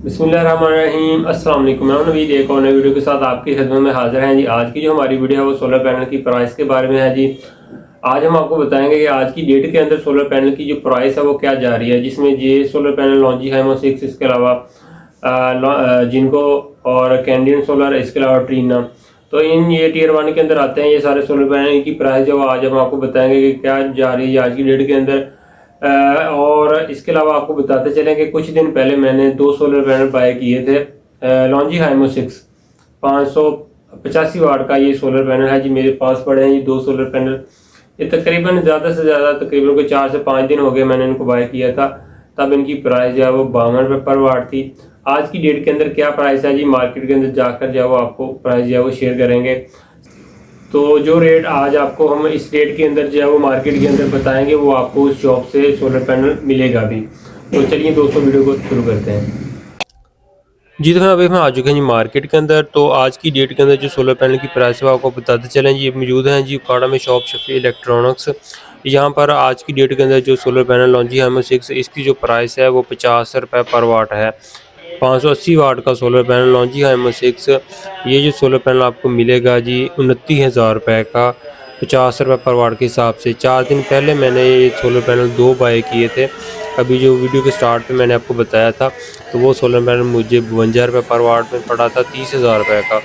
बिस्मिल्लाहिर्रहमानिर्रहीम अस्सलाम वालेकुम। मैं नवीद एक और नई वीडियो के साथ आपकी खिदमत में हाजिर हैं जी। आज की जो हमारी वीडियो है वो सोलर पैनल की प्राइस के बारे में है जी। आज हम आपको बताएंगे कि आज की डेट के अंदर सोलर पैनल की जो प्राइस है वो क्या जा रही है, जिसमें ये सोलर पैनल लॉन्जी हाइमो 6, इसके अलावा जिनको और कैंडियन सोलर, इसके अलावा ट्रीना, तो इन ये टीयर 1 के अंदर आते हैं ये सारे सोलर पैनल की प्राइस जो आज हम आपको बताएंगे कि क्या जा रही है आज की डेट के अंदर। और इसके अलावा आपको बताते चलें कि कुछ दिन पहले मैंने 2 सोलर पैनल बाय किए थे। लॉन्जी हाइमो 6 585 वाट का ये सोलर पैनल है जी, मेरे पास पड़े हैं ये 2 सोलर पैनल। ये तकरीबन ज़्यादा से ज़्यादा तकरीबन कोई 4 से 5 दिन हो गए मैंने इनको बाय किया था। तब इनकी प्राइस जो है वो 52 रुपये पर वाट थी। आज की डेट के अंदर क्या प्राइस है जी, मार्केट के अंदर जाकर जो है वो आपको प्राइस जो है वो शेयर करेंगे। तो जो रेट आज आपको हम इस रेट के अंदर जो है वो मार्केट के अंदर बताएंगे, वो आपको उस शॉप से सोलर पैनल मिलेगा भी। तो चलिए दोस्तों वीडियो को शुरू करते हैं जी। तो अभी हम आ चुके हैं जी मार्केट के अंदर। तो आज की डेट के अंदर जो सोलर पैनल की प्राइस है वो आपको बताते चलें जी। मौजूद हैं जी उकाड़ा में शॉप शफी इलेक्ट्रॉनिक्स। यहाँ पर आज की डेट के अंदर जो सोलर पैनल लॉन्ची हाइमो 6 इसकी जो प्राइस है वो 50 रुपये पर वाट है। 580 वाट का सोलर पैनल लॉन्ची हाइमो 6, ये जो सोलर पैनल आपको मिलेगा जी 29,000 रुपये का, 50 रुपये पर वाट के हिसाब से। 4 दिन पहले मैंने ये सोलर पैनल 2 बाय किए थे। अभी जो वीडियो के स्टार्ट पे मैंने आपको बताया था, तो वो सोलर पैनल मुझे 52 रुपये पर वाट में पड़ा था 30,000 रुपये का।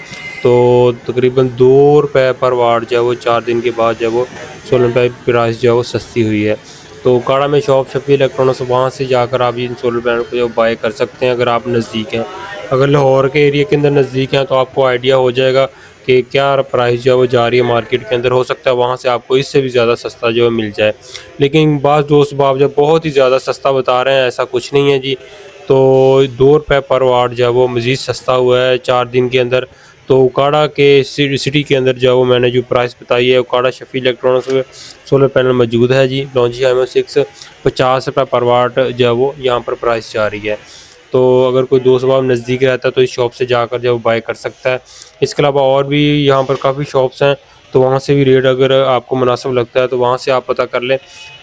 तो तकरीबन 2 रुपये पर वाट जो है वो 4 दिन के बाद जो है वो सोलर पैनल की प्राइस जो है वो सस्ती हुई है। तो काड़ा में शॉप शफी इलेक्ट्रॉनिक्स, वहाँ से जाकर आप इन सोलर पैनल को जो बाय कर सकते हैं अगर आप नज़दीक हैं। अगर लाहौर के एरिया के अंदर नज़दीक हैं तो आपको आइडिया हो जाएगा कि क्या प्राइस जो है वो जा रही है मार्केट के अंदर। हो सकता है वहाँ से आपको इससे भी ज़्यादा सस्ता जो है मिल जाए, लेकिन बाज़ दोस्त बाब जब बहुत ही ज़्यादा सस्ता बता रहे हैं, ऐसा कुछ नहीं है जी। तो 2 रुपये पर वाट जो है वो मज़ीद सस्ता हुआ है 4 दिन के अंदर। तो उकाड़ा के सिटी के अंदर जो है वो मैंने जो प्राइस बताई है, उकाड़ा शफी इलेक्ट्रॉनिक्स में सोलर पैनल मौजूद है जी। लॉन्जी हाइमो 6 50 रुपये पर वाट जो है वो यहाँ पर प्राइस जा रही है। तो अगर कोई दोस्त बाब नज़दीक रहता है तो इस शॉप से जाकर जो बाय कर सकता है। इसके अलावा और भी यहाँ पर काफ़ी शॉप्स हैं, तो वहाँ से भी रेट अगर आपको मुनासिब लगता है तो वहाँ से आप पता कर लें।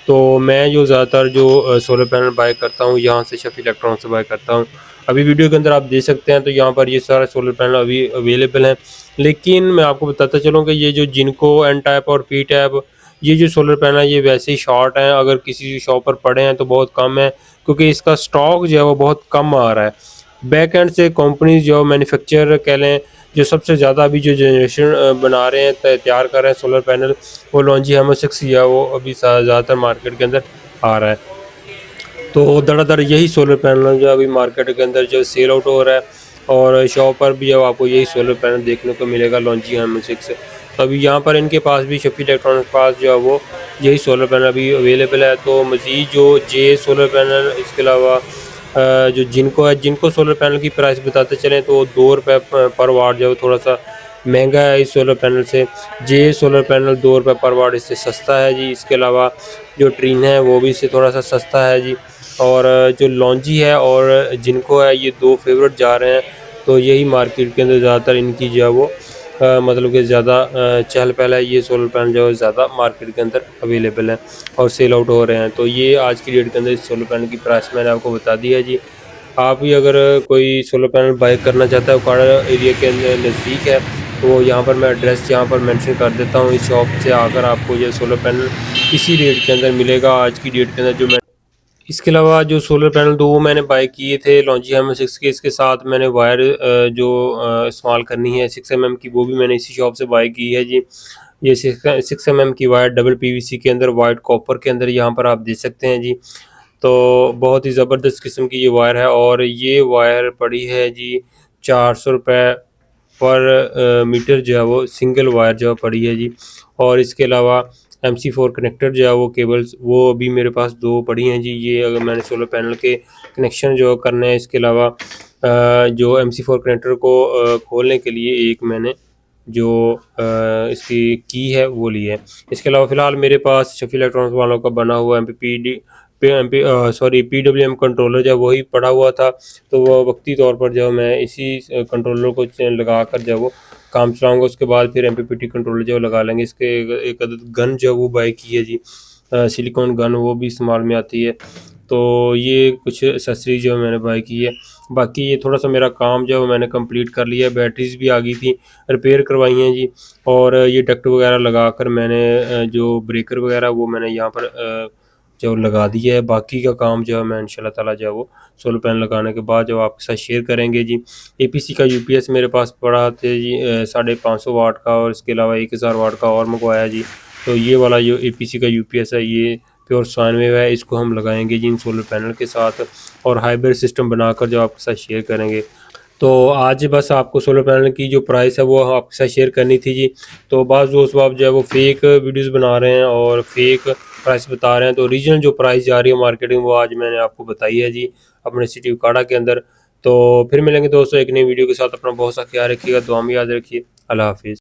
तो मैं जो ज़्यादातर जो सोलर पैनल बाय करता हूँ यहाँ से शफी इलेक्ट्रॉनिक्स से बाय करता हूँ। अभी वीडियो के अंदर आप देख सकते हैं तो यहाँ पर ये सारे सोलर पैनल अभी अवेलेबल हैं। लेकिन मैं आपको बताता चलूँ कि ये जो जिनको एन टाइप और पी टाइप, ये जो सोलर पैनल है ये वैसे ही शॉर्ट हैं, अगर किसी शॉप पर पड़े हैं तो बहुत कम है, क्योंकि इसका स्टॉक जो है वो बहुत कम आ रहा है। बैक एंड से कंपनी जो मैन्युफैक्चरर कह लें, जो सबसे ज़्यादा अभी जो जनरेशन बना रहे हैं, तैयार कर रहे हैं सोलर पैनल, वो लॉन्जी हाइमो 6 है, वो अभी ज़्यादातर मार्केट के अंदर आ रहा है। तो धड़ाधड़ यही सोलर पैनल जो अभी मार्केट के अंदर जो सेल आउट हो रहा है, और शॉप पर भी अब आपको यही सोलर पैनल देखने को मिलेगा लॉन्जी हाइमो 6। तो अभी यहाँ पर इनके पास भी शफी इलेक्ट्रॉनिक्स के पास जो है वो यही सोलर पैनल अभी अवेलेबल है। तो मज़ीद जो जे सोलर पैनल, इसके अलावा जो जिनको सोलर पैनल की प्राइस बताते चलें तो 2 रुपये पर वाट जो है थोड़ा सा महंगा है इस सोलर पैनल से। जे सोलर पैनल 2 रुपये पर वाट इससे सस्ता है जी। इसके अलावा जो ट्रीन है वो भी इससे थोड़ा सा सस्ता है जी। और जो लॉन्जी है और जिनको है, ये 2 फेवरेट जा रहे हैं। तो यही मार्केट के अंदर ज़्यादातर इनकी जो है वो मतलब कि ज़्यादा चहल पहल है। ये सोलर पैनल जो है ज़्यादा मार्केट के अंदर अवेलेबल है और सेल आउट हो रहे हैं। तो ये आज की डेट के अंदर इस सोलर पैनल की प्राइस मैंने आपको बता दी है जी। आप भी अगर कोई सोलर पैनल बाय करना चाहता है, उकाड़ा एरिया के अंदर नज़दीक है, तो यहाँ पर मैं एड्रेस यहाँ पर मेंशन कर देता हूँ। इस शॉप से आकर आपको ये सोलर पैनल इसी रेट के अंदर मिलेगा आज की डेट के अंदर जो मैं। इसके अलावा जो सोलर पैनल 2 मैंने बाय किए थे लॉन्जी हाइमो 6 के, इसके साथ मैंने वायर जो इस्तेमाल करनी है 6 mm की, वो भी मैंने इसी शॉप से बाय की है जी। ये 6 mm की वायर डबल पीवीसी के अंदर, वाइट कॉपर के अंदर, यहाँ पर आप देख सकते हैं जी। तो बहुत ही ज़बरदस्त किस्म की ये वायर है, और ये वायर पड़ी है जी 400 रुपये पर मीटर जो है वो सिंगल वायर जो पड़ी है जी। और इसके अलावा MC4 कनेक्टर जो है वो केबल्स, वो अभी मेरे पास 2 पड़ी हैं जी। ये अगर मैंने सोलर पैनल के कनेक्शन जो करने हैं। इसके अलावा जो MC4 कनेक्टर को खोलने के लिए एक मैंने जो इसकी की है वो ली है। इसके अलावा फ़िलहाल मेरे पास शफी इलेक्ट्रॉनिक्स वालों का बना हुआ PWM कंट्रोलर जो वही पड़ा हुआ था। तो वो वक्ती तौर पर जो मैं इसी कंट्रोलर को लगा कर जो वो काम चलाऊँगा। उसके बाद फिर MPPT कंट्रोलर जो लगा लेंगे। इसके एक अदद गन जो है वो बाय की है जी। सिलिकॉन गन वो भी इस्तेमाल में आती है। तो ये कुछ एक्सेसरी जो मैंने बाय की है। बाकी ये थोड़ा सा मेरा काम जो है वो मैंने कंप्लीट कर लिया है। बैटरीज भी आ गई थी, रिपेयर करवाई हैं जी। और ये डक्ट वगैरह लगाकर मैंने जो ब्रेकर वगैरह वो मैंने यहाँ पर जो लगा दिया है। बाकी का काम जो है मैं इंशाल्लाह ताला जो है वो सोलर पैनल लगाने के बाद जो आपके साथ शेयर करेंगे जी। एपीसी का यूपीएस मेरे पास पड़ा थे जी 550 वाट का, और इसके अलावा 1000 वाट का और मंगवाया जी। तो ये वाला जो एपीसी का यूपीएस है ये प्योर साइन वेव है, इसको हम लगाएंगे जी इन सोलर पैनल के साथ और हाइब्रिड सिस्टम बनाकर जो आपके साथ शेयर करेंगे। तो आज बस आपको सोलर पैनल की जो प्राइस है वो आपके साथ शेयर करनी थी जी। तो बाज़ दोस्त आप जो है वो फेक वीडियोस बना रहे हैं और फेक प्राइस बता रहे हैं, तो ओरिजिनल जो प्राइस जा रही है मार्केट में वो आज मैंने आपको बताई है जी अपने सिटी उकाड़ा के अंदर। तो फिर मिलेंगे दोस्तों एक नई वीडियो के साथ। अपना बहुत सा ख्याल रखिएगा, दुआ में याद रखिए। अल्लाह हाफिज़।